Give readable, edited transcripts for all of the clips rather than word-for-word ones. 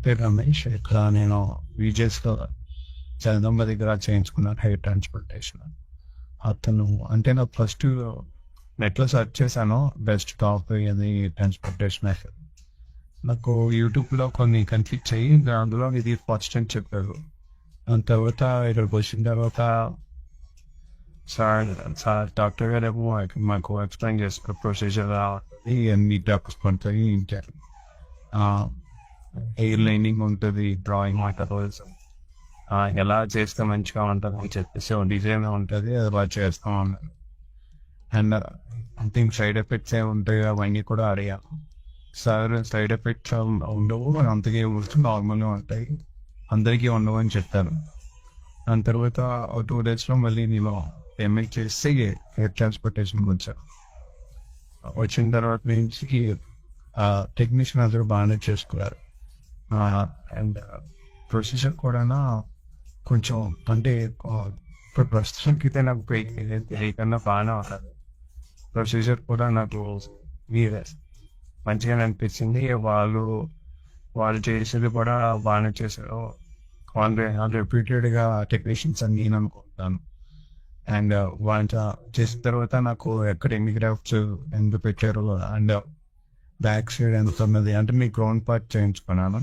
పేరు రమేష్. ఇక్కడ నేను విజేస్‌లో జగదంబ దగ్గర చేయించుకున్నాను హెయిర్ ట్రాన్స్‌ప్లాంటేషన్. అతను అంటే నాకు ఫస్ట్ నెట్‌లో సెర్చ్ చేశాను. బెస్ట్ టాప్ ఏది ట్రాన్స్‌ప్లాంటేషన్ మెథడ్. నాకు యూట్యూబ్‌లో కొన్ని కనిపించాయి. అందులో ఇది ఫస్ట్ అని చెప్పారు. దాని తర్వాత ఇక్కడికి వచ్చిన తర్వాత సార్ సార్ డాక్టర్ గారేమో మాకు ఎక్స్‌ప్లెయిన్ చేస్తారు ప్రొసీజర్ ఇవన్నీ డాక్టర్స్ పడతాయి. ఇంకా హెయిర్ లైనింగ్ ఉంటుంది, డ్రాయింగ్ ఉంటుంది, ఎలా చేస్తే మంచిగా ఉంటుంది అని చెప్పేసి డిజైన్ ఉంటుంది, అది బాగా చేస్తాం అన్నారు. అండ్ థింక్ సైడ్ ఎఫెక్ట్స్ ఏమి ఉంటాయి అవన్నీ కూడా అడిగాను. సార్ సైడ్ ఎఫెక్ట్స్ ఉండవు, అంతగా నార్మల్గా ఉంటాయి, అందరికీ ఉండవు అని చెప్పారు. దాని తర్వాత 2 daysలో మళ్ళీ నేను పేమెంట్ చేసి హెయిర్ ట్రాన్స్‌ప్లాంటేషన్ వచ్చాను. వచ్చిన తర్వాత నుంచి టెక్నీషియన్ అందరూ బాగానే చేసుకున్నారు. అండ్ ప్రొసీజర్ కూడా కొంచెం అంటే ఇప్పుడు ప్రస్తుతానికైతే నాకు కన్నా బాగానే ఉంటుంది. ప్రొసీజర్ కూడా నాకు మంచిగానే అనిపించింది. వాళ్ళు చేసేది కూడా బాగానే చేశారు. రిపీటెడ్గా టెక్నీషియన్స్ అని నేను అనుకుంటాను. అండ్ వాళ్ళు చేసిన తర్వాత నాకు ఎక్కడ ఎన్ని గ్రాఫ్ట్స్ ఎందుకు పెట్టారు అండ్ బ్యాక్ సైడ్ ఎంత ఉన్నది అంటే మీ గ్రౌండ్ పార్ట్ చేయించుకున్నాను.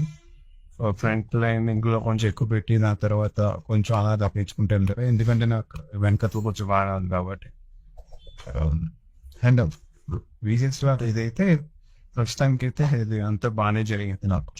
ఫ్రంట్ లైనింగ్లో కొంచెం ఎక్కువ పెట్టి నా తర్వాత కొంచెం అలా తప్పించుకుంటే వెళ్తారు, ఎందుకంటే నాకు వెనకతో కొంచెం బాగా ఉంది కాబట్టి. అండ్ రీజన్స్ ఇదైతే ప్రస్తుతానికైతే ఇది అంతా బాగానే జరిగింది నాకు.